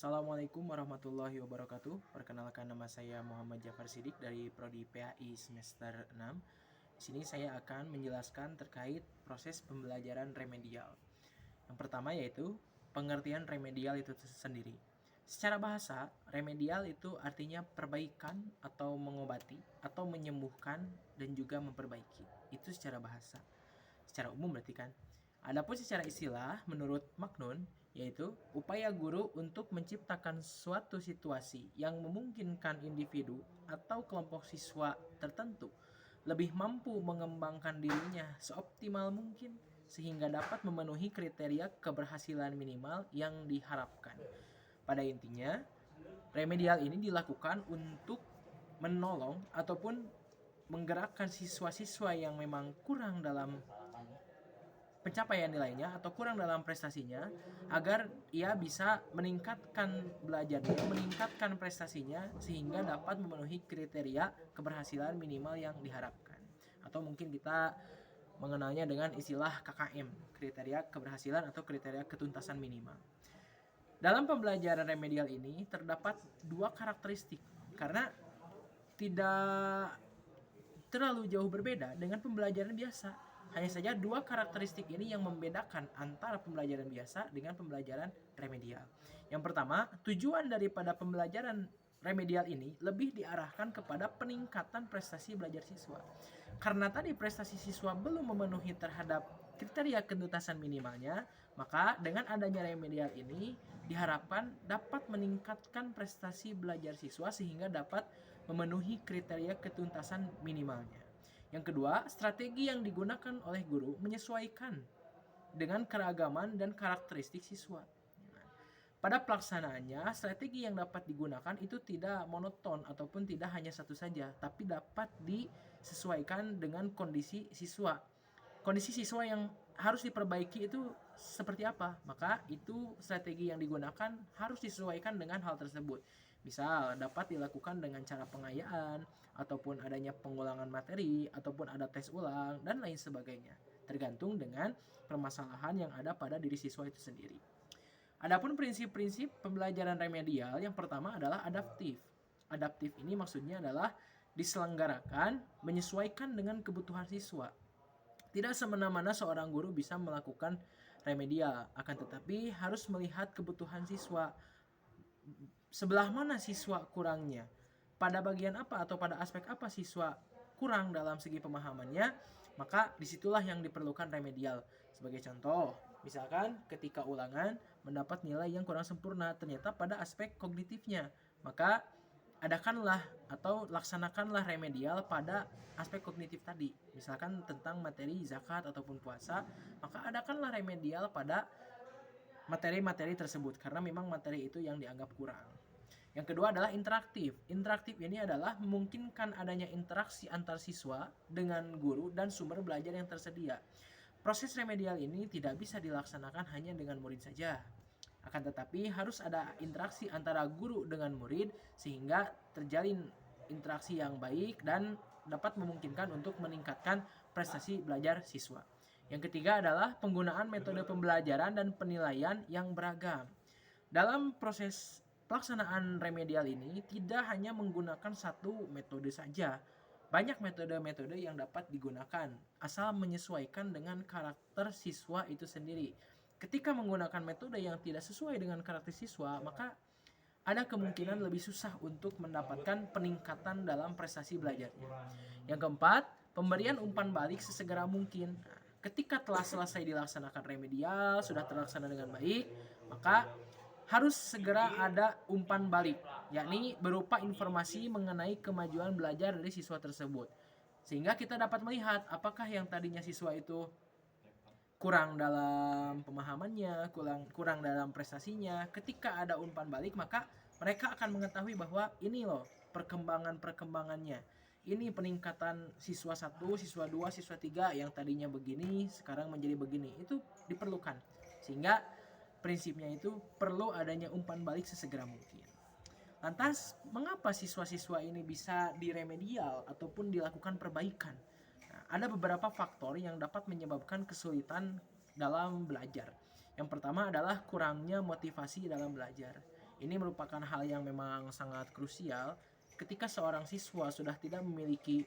Assalamualaikum warahmatullahi wabarakatuh. Perkenalkan, nama saya Muhammad Jafar Sidik dari Prodi PAI semester 6. Di sini saya akan menjelaskan terkait proses pembelajaran remedial. Yang pertama yaitu pengertian remedial itu sendiri. Secara bahasa, remedial itu artinya perbaikan atau mengobati atau menyembuhkan dan juga memperbaiki. Itu secara bahasa. Secara umum berarti kan. Adapun secara istilah, menurut Maknun, yaitu upaya guru untuk menciptakan suatu situasi yang memungkinkan individu atau kelompok siswa tertentu lebih mampu mengembangkan dirinya seoptimal mungkin sehingga dapat memenuhi kriteria keberhasilan minimal yang diharapkan. Pada intinya, remedial ini dilakukan untuk menolong ataupun menggerakkan siswa-siswa yang memang kurang dalam pencapaian nilainya atau kurang dalam prestasinya agar ia bisa meningkatkan belajarnya, meningkatkan prestasinya sehingga dapat memenuhi kriteria keberhasilan minimal yang diharapkan. Atau mungkin kita mengenalnya dengan istilah KKM, kriteria keberhasilan atau kriteria ketuntasan minimal. Dalam pembelajaran remedial ini terdapat dua karakteristik karena tidak terlalu jauh berbeda dengan pembelajaran biasa. Hanya saja dua karakteristik ini yang membedakan antara pembelajaran biasa dengan pembelajaran remedial. Yang pertama, tujuan daripada pembelajaran remedial ini lebih diarahkan kepada peningkatan prestasi belajar siswa. Karena tadi prestasi siswa belum memenuhi terhadap kriteria ketuntasan minimalnya, maka dengan adanya remedial ini diharapkan dapat meningkatkan prestasi belajar siswa sehingga dapat memenuhi kriteria ketuntasan minimalnya. Yang kedua, strategi yang digunakan oleh guru menyesuaikan dengan keragaman dan karakteristik siswa. Pada pelaksanaannya, strategi yang dapat digunakan itu tidak monoton ataupun tidak hanya satu saja, tapi dapat disesuaikan dengan kondisi siswa. Kondisi siswa yang harus diperbaiki itu seperti apa? Maka itu strategi yang digunakan harus disesuaikan dengan hal tersebut. Misal dapat dilakukan dengan cara pengayaan ataupun adanya pengulangan materi ataupun ada tes ulang dan lain sebagainya, tergantung dengan permasalahan yang ada pada diri siswa itu sendiri. Adapun prinsip-prinsip pembelajaran remedial yang pertama adalah adaptif. Adaptif ini maksudnya adalah diselenggarakan menyesuaikan dengan kebutuhan siswa. Tidak semena-mena seorang guru bisa melakukan remedial, akan tetapi harus melihat kebutuhan siswa. Sebelah mana siswa kurangnya? Pada bagian apa atau pada aspek apa siswa kurang dalam segi pemahamannya? Maka disitulah yang diperlukan remedial. Sebagai contoh, misalkan ketika ulangan mendapat nilai yang kurang sempurna ternyata pada aspek kognitifnya, maka adakanlah atau laksanakanlah remedial pada aspek kognitif tadi. Misalkan tentang materi zakat ataupun puasa, maka adakanlah remedial pada materi-materi tersebut karena memang materi itu yang dianggap kurang. Yang kedua adalah interaktif. Interaktif ini adalah memungkinkan adanya interaksi antar siswa dengan guru dan sumber belajar yang tersedia. Proses remedial ini tidak bisa dilaksanakan hanya dengan murid saja. Akan tetapi harus ada interaksi antara guru dengan murid sehingga terjalin interaksi yang baik dan dapat memungkinkan untuk meningkatkan prestasi belajar siswa. Yang ketiga adalah penggunaan metode pembelajaran dan penilaian yang beragam. Dalam proses pelaksanaan remedial ini tidak hanya menggunakan satu metode saja. Banyak metode-metode yang dapat digunakan asal menyesuaikan dengan karakter siswa itu sendiri. Ketika menggunakan metode yang tidak sesuai dengan karakter siswa, maka ada kemungkinan lebih susah untuk mendapatkan peningkatan dalam prestasi belajarnya. Yang keempat, pemberian umpan balik sesegera mungkin. Ketika telah selesai dilaksanakan remedial, sudah terlaksana dengan baik, maka harus segera ada umpan balik, yakni berupa informasi mengenai kemajuan belajar dari siswa tersebut. Sehingga kita dapat melihat apakah yang tadinya siswa itu kurang dalam pemahamannya, kurang dalam prestasinya. Ketika ada umpan balik, maka mereka akan mengetahui bahwa ini loh perkembangannya. Ini peningkatan siswa 1, siswa 2, siswa 3 yang tadinya begini sekarang menjadi begini. Itu diperlukan. Sehingga prinsipnya itu perlu adanya umpan balik sesegera mungkin. Lantas, mengapa siswa-siswa ini bisa diremedial ataupun dilakukan perbaikan? Nah, ada beberapa faktor yang dapat menyebabkan kesulitan dalam belajar. Yang pertama adalah kurangnya motivasi dalam belajar. Ini merupakan hal yang memang sangat krusial ketika seorang siswa sudah tidak memiliki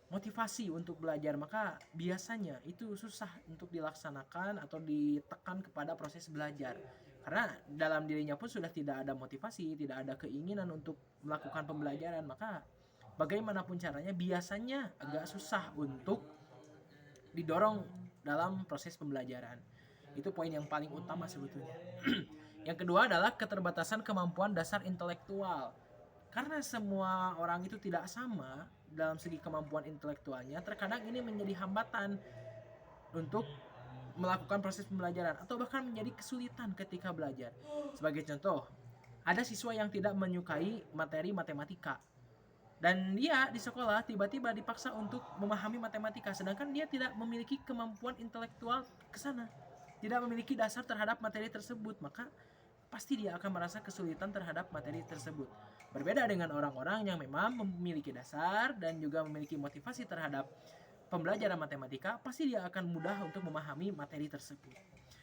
motivasi untuk belajar, maka biasanya itu susah untuk dilaksanakan atau ditekan kepada proses belajar. Karena dalam dirinya pun sudah tidak ada motivasi, tidak ada keinginan untuk melakukan pembelajaran, maka bagaimanapun caranya biasanya agak susah untuk didorong dalam proses pembelajaran. Itu poin yang paling utama sebetulnya. Yang kedua adalah keterbatasan kemampuan dasar intelektual. Karena semua orang itu tidak sama dalam segi kemampuan intelektualnya, terkadang ini menjadi hambatan untuk melakukan proses pembelajaran atau bahkan menjadi kesulitan ketika belajar. Sebagai contoh, ada siswa yang tidak menyukai materi matematika dan dia di sekolah tiba-tiba dipaksa untuk memahami matematika, sedangkan dia tidak memiliki kemampuan intelektual ke sana, tidak memiliki dasar terhadap materi tersebut, maka pasti dia akan merasa kesulitan terhadap materi tersebut. Berbeda dengan orang-orang yang memang memiliki dasar dan juga memiliki motivasi terhadap pembelajaran matematika, pasti dia akan mudah untuk memahami materi tersebut.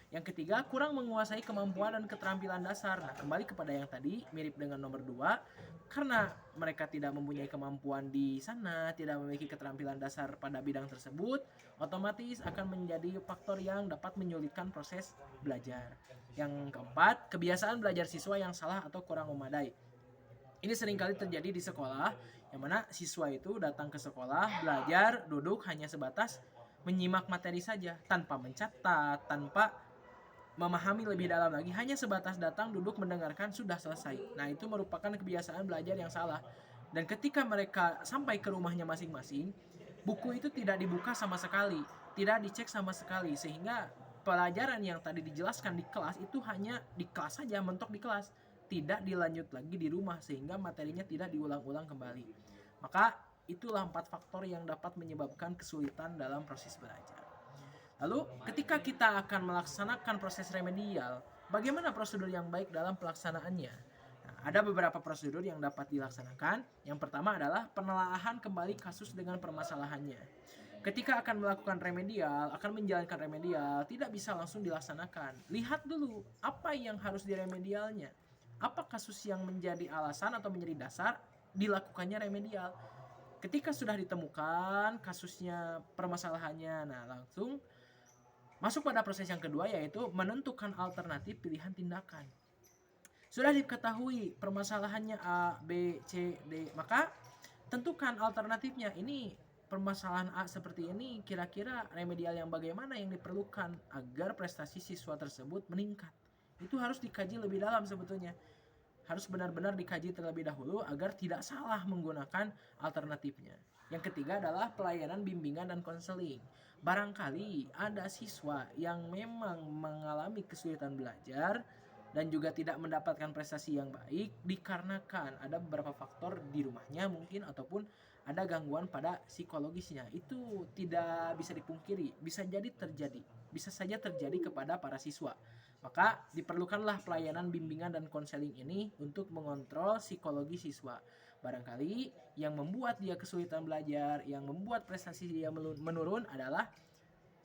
Yang ketiga, kurang menguasai kemampuan dan keterampilan dasar. Nah, kembali kepada yang tadi, mirip dengan nomor 2, karena mereka tidak mempunyai kemampuan di sana, tidak memiliki keterampilan dasar pada bidang tersebut, otomatis akan menjadi faktor yang dapat menyulitkan proses belajar. Yang keempat, kebiasaan belajar siswa yang salah atau kurang memadai. Ini seringkali terjadi di sekolah, yang mana siswa itu datang ke sekolah, belajar, duduk hanya sebatas menyimak materi saja, tanpa mencatat, tanpa memahami lebih dalam lagi, hanya sebatas datang, duduk, mendengarkan, sudah selesai. Nah, itu merupakan kebiasaan belajar yang salah. Dan ketika mereka sampai ke rumahnya masing-masing, buku itu tidak dibuka sama sekali, tidak dicek sama sekali, sehingga pelajaran yang tadi dijelaskan di kelas itu hanya di kelas saja, mentok di kelas, tidak dilanjut lagi di rumah, sehingga materinya tidak diulang-ulang kembali. Maka itulah 4 faktor yang dapat menyebabkan kesulitan dalam proses belajar. Lalu ketika kita akan melaksanakan proses remedial, bagaimana prosedur yang baik dalam pelaksanaannya? Nah, ada beberapa prosedur yang dapat dilaksanakan. Yang pertama adalah penelaahan kembali kasus dengan permasalahannya. Ketika akan melakukan remedial, akan menjalankan remedial, tidak bisa langsung dilaksanakan. Lihat dulu apa yang harus diremedialnya. Apa kasus yang menjadi alasan atau menjadi dasar dilakukannya remedial. Ketika sudah ditemukan kasusnya, permasalahannya, nah langsung masuk pada proses yang kedua, yaitu menentukan alternatif pilihan tindakan. Sudah diketahui permasalahannya A, B, C, D, maka tentukan alternatifnya. Ini permasalahan A seperti ini, kira-kira remedial yang bagaimana yang diperlukan agar prestasi siswa tersebut meningkat. Itu harus dikaji lebih dalam sebetulnya. Harus benar-benar dikaji terlebih dahulu agar tidak salah menggunakan alternatifnya. Yang ketiga adalah pelayanan bimbingan dan konseling. Barangkali ada siswa yang memang mengalami kesulitan belajar dan juga tidak mendapatkan prestasi yang baik dikarenakan ada beberapa faktor di rumahnya mungkin, ataupun ada gangguan pada psikologisnya. Itu tidak bisa dipungkiri, bisa saja terjadi kepada para siswa. Maka diperlukanlah pelayanan bimbingan dan konseling ini untuk mengontrol psikologi siswa. Barangkali yang membuat dia kesulitan belajar, yang membuat prestasi dia menurun adalah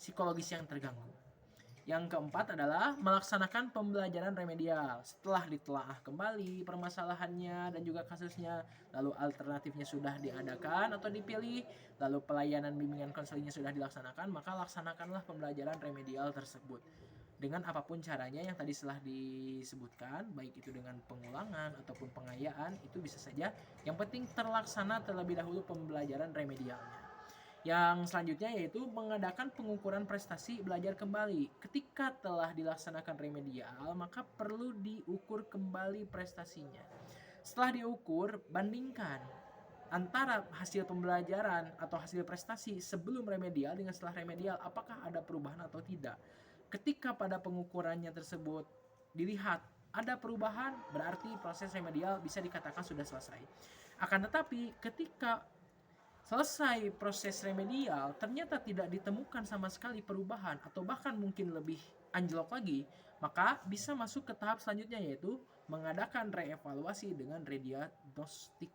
psikologis yang terganggu. Yang keempat adalah melaksanakan pembelajaran remedial. Setelah ditelaah kembali permasalahannya dan juga kasusnya, lalu alternatifnya sudah diadakan atau dipilih, lalu pelayanan bimbingan konselingnya sudah dilaksanakan, maka laksanakanlah pembelajaran remedial tersebut. Dengan apapun caranya yang tadi telah disebutkan, baik itu dengan pengulangan ataupun pengayaan, itu bisa saja. Yang penting terlaksana terlebih dahulu pembelajaran remedialnya. Yang selanjutnya yaitu mengadakan pengukuran prestasi belajar kembali. Ketika telah dilaksanakan remedial, maka perlu diukur kembali prestasinya. Setelah diukur, bandingkan antara hasil pembelajaran atau hasil prestasi sebelum remedial dengan setelah remedial, apakah ada perubahan atau tidak. Ketika pada pengukurannya tersebut dilihat ada perubahan, berarti proses remedial bisa dikatakan sudah selesai. Akan tetapi ketika selesai proses remedial ternyata tidak ditemukan sama sekali perubahan atau bahkan mungkin lebih anjlok lagi, maka bisa masuk ke tahap selanjutnya, yaitu mengadakan reevaluasi dengan rediagnostik.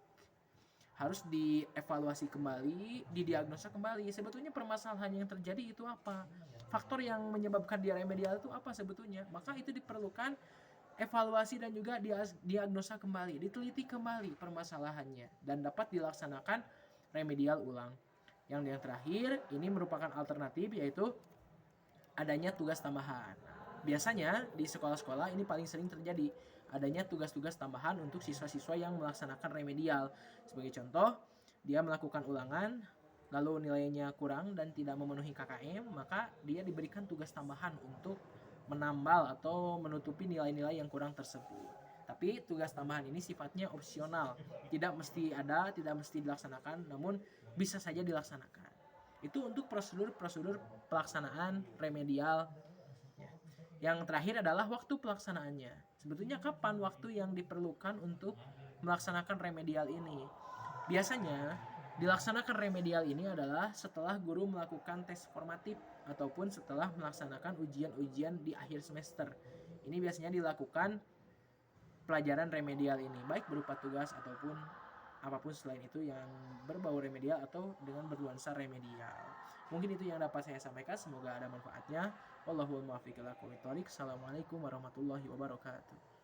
Harus dievaluasi kembali, didiagnosa kembali sebetulnya permasalahan yang terjadi itu apa, faktor yang menyebabkan dia remedial itu apa sebetulnya. Maka itu diperlukan evaluasi dan juga diagnosa kembali, diteliti kembali permasalahannya dan dapat dilaksanakan remedial ulang. Yang terakhir ini merupakan alternatif, yaitu adanya tugas tambahan. Biasanya di sekolah-sekolah ini paling sering terjadi adanya tugas-tugas tambahan untuk siswa-siswa yang melaksanakan remedial. Sebagai contoh, dia melakukan ulangan lalu nilainya kurang dan tidak memenuhi KKM, maka dia diberikan tugas tambahan untuk menambal atau menutupi nilai-nilai yang kurang tersebut. Tapi tugas tambahan ini sifatnya opsional, tidak mesti ada, tidak mesti dilaksanakan, namun bisa saja dilaksanakan. Itu untuk prosedur pelaksanaan remedial. Yang terakhir adalah waktu pelaksanaannya. Sebetulnya kapan waktu yang diperlukan untuk melaksanakan remedial ini? Biasanya dilaksanakan remedial ini adalah setelah guru melakukan tes formatif ataupun setelah melaksanakan ujian-ujian di akhir semester. Ini biasanya dilakukan pelajaran remedial ini, baik berupa tugas ataupun apapun selain itu yang berbau remedial atau dengan bernuansa remedial. Mungkin itu yang dapat saya sampaikan, semoga ada manfaatnya. Wallahul muwaffiq ila aqwamit thoriq. Assalamualaikum warahmatullahi wabarakatuh.